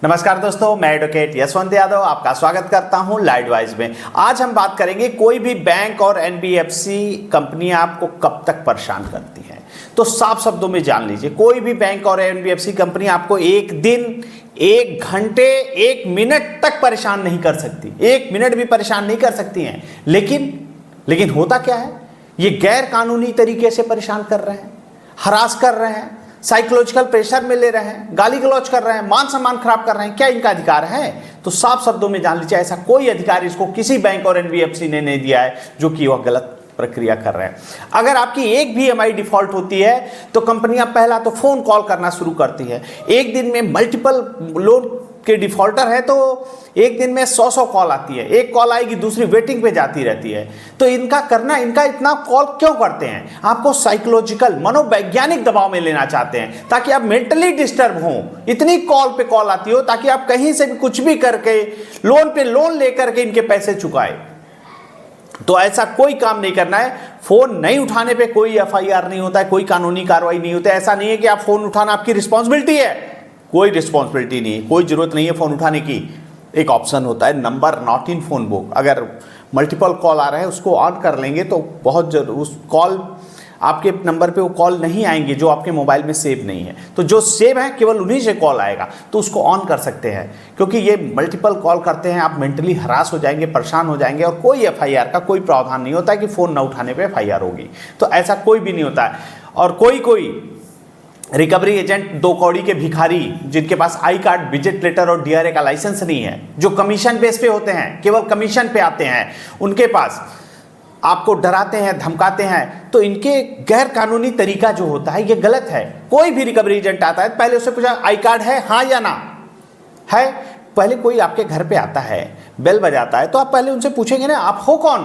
नमस्कार दोस्तों, मैं एडवोकेट यशवंत यादव आपका स्वागत करता हूं लाइटवाइज में। आज हम बात करेंगे कोई भी बैंक और एनबीएफसी कंपनी आपको कब तक परेशान करती है। तो साफ शब्दों में जान लीजिए, कोई भी बैंक और एनबीएफसी कंपनी आपको एक दिन, एक घंटे, एक मिनट तक परेशान नहीं कर सकती, एक मिनट भी परेशान नहीं कर सकती हैं। लेकिन होता क्या है, ये गैर कानूनी तरीके से परेशान कर रहे हैं, हरास कर रहे हैं, साइकोलॉजिकल प्रेशर में ले रहे हैं, गाली गलौज कर रहे हैं, मान सम्मान खराब कर रहे हैं। क्या इनका अधिकार है? तो साफ शब्दों में जान लीजिए, ऐसा कोई अधिकार इसको किसी बैंक और एनबीएफसी ने नहीं दिया है जो कि वह गलत प्रक्रिया कर रहे हैं। अगर आपकी एक भी ईएमआई डिफॉल्ट होती है तो कंपनियां पहला तो फोन कॉल करना शुरू करती है। एक दिन में मल्टीपल लोन के डिफॉल्टर है तो एक दिन में 100 कॉल आती है, एक कॉल आएगी दूसरी वेटिंग पे जाती रहती है। तो इनका इतना कॉल क्यों करते हैं? आपको साइकोलॉजिकल, मनोवैज्ञानिक दबाव में लेना चाहते हैं ताकि आप मेंटली डिस्टर्ब हो। इतनी कॉल पे कॉल आती हो ताकि आप कहीं से भी कुछ भी करके लोन पे लोन लेकर के इनके पैसे चुकाए। तो ऐसा कोई काम नहीं करना है। फोन नहीं उठाने पे कोई एफआईआर नहीं होता है, कोई कानूनी कार्रवाई नहीं होती है। ऐसा नहीं है कि आप फोन उठाना आपकी रिस्पॉन्सिबिलिटी है, कोई रिस्पॉन्सिबिलिटी नहीं है, कोई जरूरत नहीं है फोन उठाने की। एक ऑप्शन होता है number not in phone book, अगर मल्टीपल कॉल आ रहे हैं उसको ऑन कर लेंगे तो बहुत जरूर उस कॉल आपके नंबर पे वो कॉल नहीं आएंगे जो आपके मोबाइल में सेव नहीं है। तो जो सेव है केवल उन्हीं से कॉल आएगा, तो उसको ऑन कर सकते हैं। क्योंकि ये मल्टीपल कॉल करते हैं, आप मेंटली हरास हो जाएंगे, परेशान हो जाएंगे। और कोई एफआईआर का कोई प्रावधान नहीं होता है कि फ़ोन न उठाने पर एफआईआर होगी, तो ऐसा कोई भी नहीं होता है। और कोई रिकवरी एजेंट, दो कौड़ी के भिखारी जिनके पास आई कार्ड, विजिट लेटर और डीआरए का लाइसेंस नहीं है, जो कमीशन बेस पे होते हैं, केवल कमीशन पे आते हैं, उनके पास आपको डराते हैं, धमकाते हैं। तो इनके गैर कानूनी तरीका जो होता है ये गलत है। कोई भी रिकवरी एजेंट आता है पहले उससे पूछा आई कार्ड है, हाँ या ना है। पहले कोई आपके घर पे आता है, बेल बजाता है, तो आप पहले उनसे पूछेंगे ना आप हो कौन,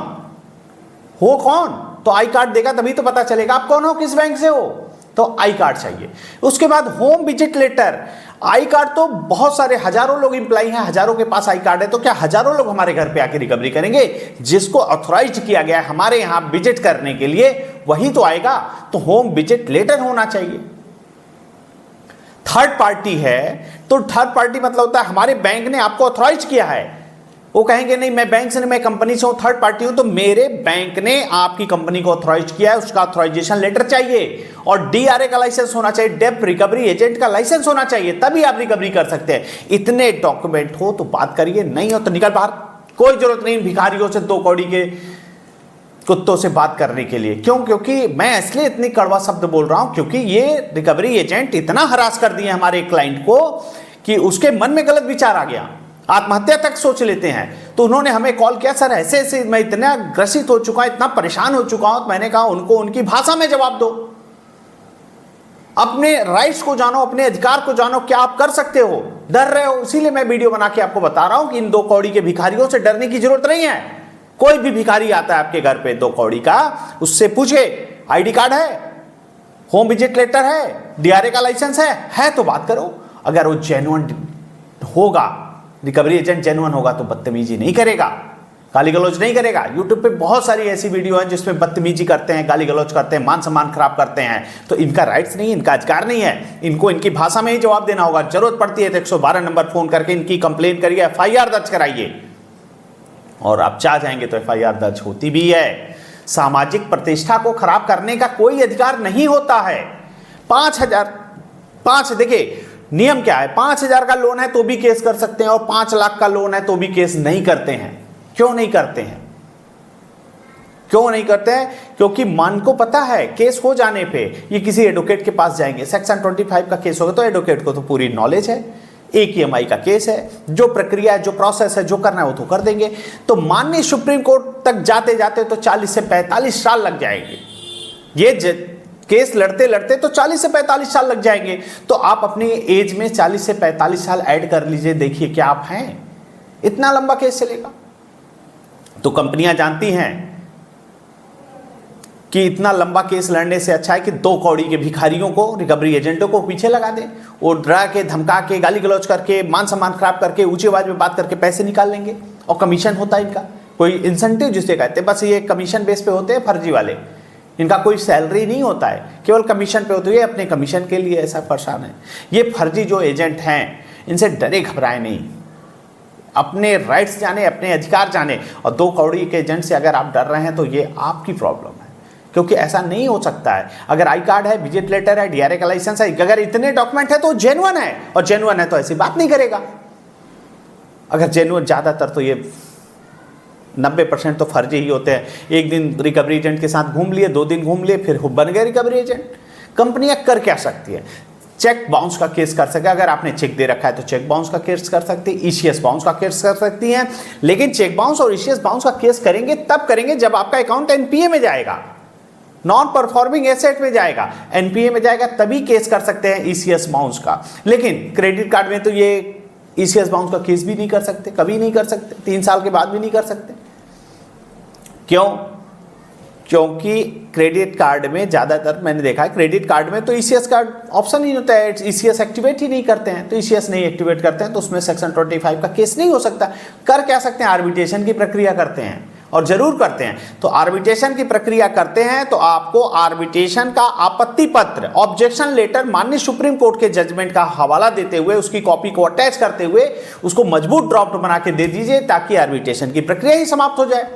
हो कौन? तो आई कार्ड देगा तभी तो पता चलेगा आप कौन हो, किस बैंक से हो। तो आई कार्ड चाहिए। उसके बाद home visit letter. I card तो बहुत सारे हजारों लोग इंप्लाई हैं, हजारों के पास आई कार्ड है, तो क्या हजारों लोग हमारे घर पे आके रिकवरी करेंगे? जिसको ऑथराइज किया गया है हमारे यहां विजिट करने के लिए वही तो आएगा। तो होम विजिट लेटर होना चाहिए। थर्ड पार्टी है तो थर्ड पार्टी मतलब होता है हमारे बैंक ने आपको ऑथराइज किया है। वो कहेंगे नहीं मैं बैंक से नहीं, मैं कंपनी से हूं, थर्ड पार्टी हूं, तो मेरे बैंक ने आपकी कंपनी को ऑथराइज किया है, उसका ऑथराइजेशन लेटर चाहिए। और डीआरए का लाइसेंस होना चाहिए, डेप रिकवरी एजेंट का लाइसेंस होना चाहिए, तभी आप रिकवरी कर सकते हैं। इतने डॉक्यूमेंट हो तो बात करिए, नहीं हो तो निकल बाहर। कोई जरूरत नहीं भिखारियों से, दो कौड़ी के कुत्तों से बात करने के लिए। क्यों? क्योंकि मैं इसलिए इतनी कड़वा शब्द बोल रहा हूं क्योंकि ये रिकवरी एजेंट इतना हरास कर दिए हमारे क्लाइंट को कि उसके मन में गलत विचार आ गया, आत्महत्या तक सोच लेते हैं। तो उन्होंने हमें कॉल किया, सर ऐसे ऐसे मैं इतना ग्रसित हो चुका, इतना परेशान हो चुका हूं। मैंने कहा उनको उनकी भाषा में जवाब दो, अपने राइट्स को जानो, अपने अधिकार को जानो, क्या आप कर सकते हो, डर रहे हो। इसीलिए मैं वीडियो बना के आपको बता रहा हूं कि इन दो कौड़ी के भिखारियों से डरने की जरूरत नहीं है। कोई भी भिखारी आता है आपके घर पे दो कौड़ी का, उससे पूछे आईडी कार्ड है, होम विजिट लेटर है, डीआरए का लाइसेंस है तो बात करो। अगर वो जेन्युइन होगा, रिकवरी एजेंट जेन्युइन होगा तो बदतमीजी नहीं करेगा, गाली गलौज नहीं करेगा। यूट्यूब पे बहुत सारी ऐसी वीडियो हैं जिसमें बदतमीजी करते हैं, गाली गलौज करते हैं, मान सम्मान खराब करते हैं। तो इनका राइट्स नहीं है, इनका अधिकार नहीं है, इनको इनकी भाषा में ही जवाब देना होगा। जरूरत पड़ती है तो 112 नंबर फोन करके इनकी कंप्लेन करिए, एफआईआर दर्ज कराइए। और आप चाह जाएंगे तो एफआईआर दर्ज होती भी है। सामाजिक प्रतिष्ठा को खराब करने का कोई अधिकार नहीं होता है। 5,000 देखिए नियम क्या है, 5,000 का लोन है तो भी केस कर सकते हैं, और 5 लाख का लोन है तो भी केस नहीं करते हैं। क्यों नहीं करते हैं? क्यों नहीं करते हैं? क्योंकि मन को पता है केस हो जाने पे ये किसी एडवोकेट के पास जाएंगे, सेक्शन 25 का केस होगा तो एडवोकेट को तो पूरी नॉलेज है, एक ईएमआई का केस है, जो प्रक्रिया है, जो प्रोसेस है, जो करना है वो तो कर देंगे। तो माननीय सुप्रीम कोर्ट तक जाते जाते तो 40 से 45 साल लग जाएंगे। ये केस लड़ते लड़ते तो 40 से 45 साल लग जाएंगे। तो आप अपनी एज में 40 से 45 साल ऐड कर लीजिए, देखिए क्या आप हैं, इतना लंबा केस चलेगा। तो कंपनियां जानती हैं कि इतना लंबा केस लड़ने से अच्छा है कि दो कौड़ी के भिखारियों को, रिकवरी एजेंटों को पीछे लगा दें। वो डरा के, धमका के, गाली गलौज करके, मान सम्मान खराब करके, ऊंची आवाज में बात करके पैसे निकाल लेंगे। और कमीशन होता है इनका, कोई इंसेंटिव जिसे कहते हैं, बस ये कमीशन बेस पे होते हैं फर्जी वाले। इनका कोई सैलरी नहीं होता है, केवल कमीशन पे होती है, अपने कमीशन के लिए ऐसा परेशान है। ये फर्जी जो एजेंट हैं इनसे डरे घबराए नहीं, अपने राइट्स जाने, अपने अधिकार जाने। और 2 कौड़ी के एजेंट से अगर आप डर रहे हैं तो ये आपकी प्रॉब्लम है, क्योंकि ऐसा नहीं हो सकता है। अगर आई कार्ड है, विजिट लेटर है, डीआरए का लाइसेंस है, अगर इतने डॉक्यूमेंट है तो जेन्युइन है, और जेन्युइन है तो ऐसी बात नहीं करेगा। अगर जेन्युइन, ज़्यादातर तो ये 90% तो फर्जी ही होते हैं। एक दिन रिकवरी एजेंट के साथ घूम लिए, 2 दिन घूम लिए, फिर बन गए रिकवरी एजेंट। कंपनियां कर क्या सकती है? चेक बाउंस का केस कर सके, अगर आपने चेक दे रखा है तो चेक बाउंस का केस कर सकती है, ईसीएस बाउंस का केस कर सकती हैं। लेकिन चेक बाउंस और ईसीएस बाउंस का केस करेंगे तब करेंगे जब आपका अकाउंट एनपीए में जाएगा, नॉन परफॉर्मिंग एसेट में जाएगा, एनपीए में जाएगा, तभी केस कर सकते हैं ईसीएस बाउंस का। लेकिन क्रेडिट कार्ड में तो ये ईसीएस बाउंस का केस भी नहीं कर सकते, कभी नहीं कर सकते, 3 साल के बाद भी नहीं कर सकते। क्यों? क्योंकि क्रेडिट कार्ड में ज़्यादातर मैंने देखा है, क्रेडिट कार्ड में तो ईसीएस का ऑप्शन ही होता है, ईसीएस एक्टिवेट ही नहीं करते हैं। तो ईसीएस नहीं एक्टिवेट करते हैं तो उसमें सेक्शन 25 का केस नहीं हो सकता। कर क्या सकते हैं? आर्बिट्रेशन की प्रक्रिया करते हैं, और जरूर करते हैं। तो आर्बिट्रेशन की प्रक्रिया करते हैं तो आपको आर्बिट्रेशन का आपत्ति पत्र, ऑब्जेक्शन लेटर माननीय सुप्रीम कोर्ट के जजमेंट का हवाला देते हुए, उसकी कॉपी को अटैच करते हुए उसको मजबूत ड्राफ्ट बना के दे दीजिए, ताकि आर्बिट्रेशन की प्रक्रिया ही समाप्त हो जाए।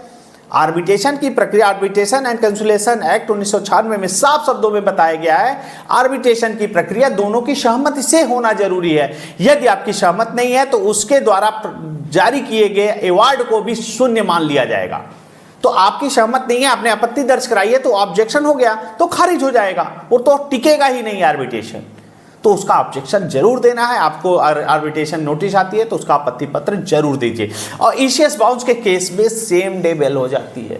आर्बिट्रेशन की प्रक्रिया, आर्बिट्रेशन एंड कंसोलिडेशन एक्ट 1996 में साफ शब्दों में बताया गया है, आर्बिट्रेशन की प्रक्रिया दोनों की सहमति से होना जरूरी है। यदि आपकी सहमत नहीं है तो उसके द्वारा जारी किए गए अवार्ड को भी शून्य मान लिया जाएगा। तो आपकी सहमत नहीं है, आपने आपत्ति दर्ज कराई है, तो ऑब्जेक्शन हो गया तो खारिज हो जाएगा, वो तो टिकेगा ही नहीं आर्बिट्रेशन। तो उसका ऑब्जेक्शन जरूर देना है। आपको आर्बिट्रेशन नोटिस आती है तो उसका आपत्ति पत्र जरूर दीजिए। और ईसीएस बाउंस के केस में सेम डे बेल हो जाती है।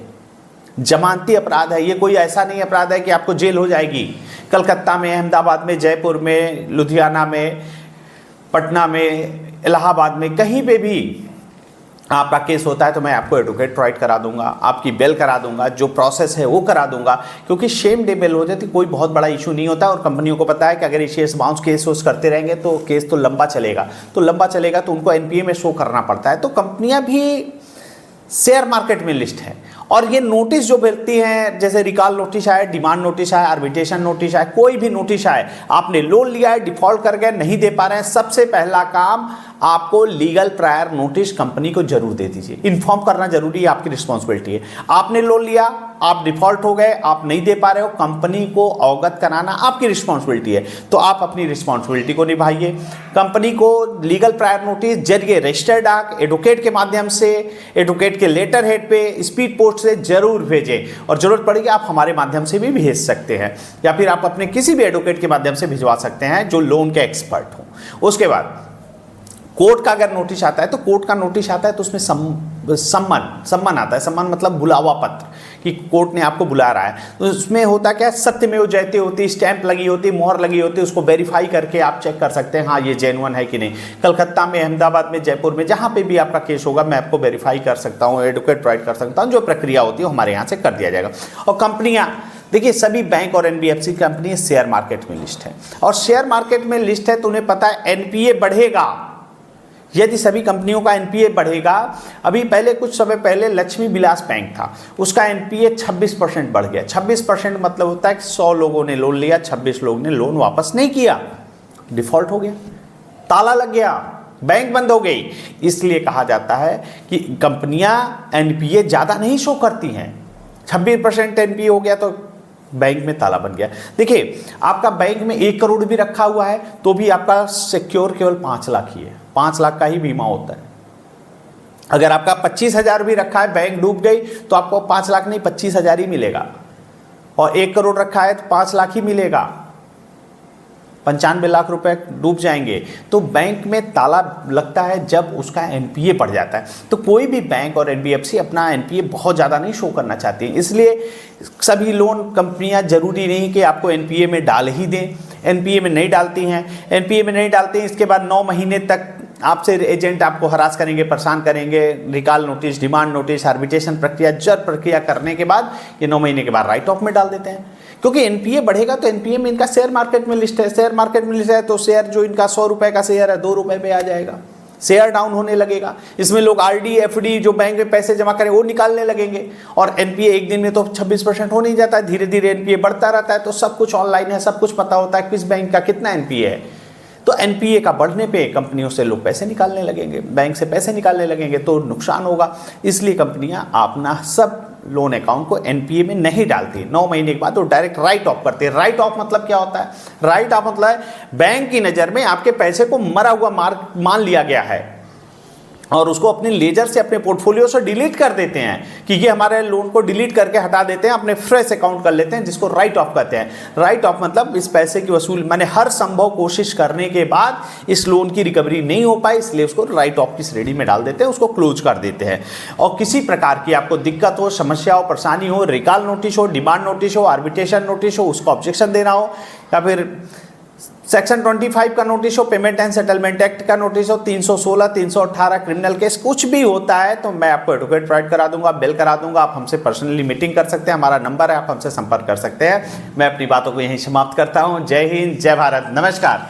जमानती अपराध है ये, कोई ऐसा नहीं अपराध है कि आपको जेल हो जाएगी। कलकत्ता में, अहमदाबाद में, जयपुर में, लुधियाना में, पटना में, इलाहाबाद में, कहीं पे भी आपका केस होता है तो मैं आपको एडवोकेट प्रोवाइड करा दूंगा, आपकी बेल करा दूंगा, जो प्रोसेस है वो करा दूंगा। क्योंकि सेम डे बेल हो जाती, कोई बहुत बड़ा इशू नहीं होता। और कंपनियों को पता है कि अगर ईसीएस बाउंस केस करते रहेंगे तो केस तो लंबा चलेगा, तो उनको एनपीए में शो करना पड़ता है। तो कंपनियां भी शेयर मार्केट में लिस्ट है, और ये नोटिस जो मिलती हैं, जैसे रिकॉल नोटिस आए, डिमांड नोटिस आए, आर्बिट्रेशन नोटिस आए, कोई भी नोटिस आए, आपने लोन लिया है, डिफॉल्ट कर गए, नहीं दे पा रहे हैं, सबसे पहला काम आपको लीगल प्रायर नोटिस कंपनी को जरूर दे दीजिए। इन्फॉर्म करना जरूरी है, आपकी रिस्पॉन्सिबिलिटी है। आपने लोन लिया, आप डिफॉल्ट हो गए, आप नहीं दे पा रहे हो, कंपनी को अवगत कराना आपकी रिस्पॉन्सिबिलिटी है। तो आप अपनी रिस्पॉन्सिबिलिटी को निभाइए। कंपनी को लीगल प्रायर नोटिस जरिए रजिस्टर्ड डाक, एडवोकेट के माध्यम से, एडवोकेट के लेटर हेड पे, स्पीड पोस्ट से जरूर भेजें। और जरूरत पड़ेगी आप हमारे माध्यम से भी भेज सकते हैं, या फिर आप अपने किसी भी एडवोकेट के माध्यम से भिजवा सकते हैं जो लोन के एक्सपर्ट हो। उसके बाद कोर्ट का अगर नोटिस आता है, तो कोर्ट का नोटिस आता है तो उसमें सम्मन आता है। सम्मन मतलब बुलावा पत्र, कि कोर्ट ने आपको बुला रहा है। तो उसमें होता क्या है, सत्यमेव जयते होती, स्टैंप लगी होती, मोहर लगी होती, उसको वेरीफाई करके आप चेक कर सकते हैं हाँ ये जेन्युइन है कि नहीं। कलकत्ता में, अहमदाबाद में, जयपुर में, जहाँ पे भी आपका केस होगा मैं आपको वेरीफाई कर सकता हूँ, एडवोकेट प्रोवाइड कर सकता हूँ। जो प्रक्रिया होती है हमारे यहाँ से कर दिया जाएगा। और कंपनियाँ देखिए, सभी बैंक और एनबीएफसी कंपनी शेयर मार्केट में लिस्ट है, और शेयर मार्केट में लिस्ट है तो उन्हें पता है एनपीए बढ़ेगा। यदि सभी कंपनियों का एनपीए बढ़ेगा, अभी पहले कुछ समय पहले लक्ष्मी विलास बैंक था, उसका एनपीए 26% बढ़ गया। 26% मतलब होता है कि 100 लोगों ने लोन लिया, 26 लोगों ने लोन वापस नहीं किया, डिफॉल्ट हो गया, ताला लग गया, बैंक बंद हो गई। इसलिए कहा जाता है कि कंपनियां एनपीए ज़्यादा नहीं शो करती हैं। 26% एनपीए हो गया तो बैंक में ताला बन गया। देखिए, आपका बैंक में 1 करोड़ भी रखा हुआ है तो भी आपका सिक्योर केवल 5 लाख ही है, 5 लाख का ही बीमा होता है। अगर आपका 25,000 भी रखा है, बैंक डूब गई तो आपको 5 लाख नहीं 25,000 ही मिलेगा, और 1 करोड़ रखा है तो 5 लाख ही मिलेगा, 95 लाख रुपए डूब जाएंगे। तो बैंक में ताला लगता है जब उसका एनपीए बढ़ जाता है। तो कोई भी बैंक और एनबीएफसी अपना एनपीए बहुत ज़्यादा नहीं शो करना चाहती है, इसलिए सभी लोन कंपनियां जरूरी नहीं कि आपको एनपीए में डाल ही दें। एनपीए में नहीं डालती हैं, एनपीए में नहीं डालती हैं, इसके बाद 9 महीने तक आपसे एजेंट आपको हरास करेंगे, परेशान करेंगे, recall notice, demand notice, arbitration प्रक्रिया, जब प्रक्रिया करने के बाद ये 9 महीने के बाद राइट ऑफ में डाल देते हैं। क्योंकि एनपीए बढ़ेगा तो एनपीए में इनका शेयर मार्केट में लिस्ट है, शेयर मार्केट में लिस्ट है तो शेयर जो इनका 100 रुपए का शेयर है 2 रुपए पे आ जाएगा, शेयर डाउन होने लगेगा। इसमें लोग आरडी, एफडी जो बैंक में पैसे जमा करें वो निकालने लगेंगे, और एनपीए एक दिन में तो 26% हो नहीं जाता है, धीरे धीरे एनपीए बढ़ता रहता है। तो सब कुछ ऑनलाइन है, सब कुछ पता होता है किस बैंक का कितना एनपीए है। तो एनपीए का बढ़ने पे कंपनियों से लोग पैसे निकालने लगेंगे, बैंक से पैसे निकालने लगेंगे, तो नुकसान होगा। इसलिए कंपनियां अपना सब लोन अकाउंट को एनपीए में नहीं डालती। 9 महीने के बाद वो डायरेक्ट राइट ऑफ करती है। राइट ऑफ मतलब क्या होता है? राइट ऑफ मतलब है बैंक की नज़र में आपके पैसे को मरा हुआ मान लिया गया है और उसको अपने लेजर से, अपने पोर्टफोलियो से डिलीट कर देते हैं कि ये हमारे लोन को डिलीट करके हटा देते हैं, अपने फ्रेश अकाउंट कर लेते हैं, जिसको राइट ऑफ कहते हैं। राइट ऑफ मतलब इस पैसे की वसूल, मैंने हर संभव कोशिश करने के बाद इस लोन की रिकवरी नहीं हो पाई, इसलिए उसको राइट ऑफ की श्रेणी में डाल देते हैं, उसको क्लोज कर देते हैं। और किसी प्रकार की आपको दिक्कत हो, समस्या हो, परेशानी हो, रिकॉल नोटिस हो, डिमांड नोटिस हो, आर्बिट्रेशन नोटिस हो, उसको ऑब्जेक्शन देना हो, या फिर सेक्शन 25 का नोटिस हो, पेमेंट एंड सेटलमेंट एक्ट का नोटिस हो, 316, 318 क्रिमिनल केस कुछ भी होता है, तो मैं आपको एडवोकेट प्रोवाइड करा दूंगा, बिल करा दूंगा। आप हमसे पर्सनली मीटिंग कर सकते हैं, हमारा नंबर है, आप हमसे संपर्क कर सकते हैं। मैं अपनी बातों को यहीं समाप्त करता हूं। जय हिंद, जय भारत, नमस्कार।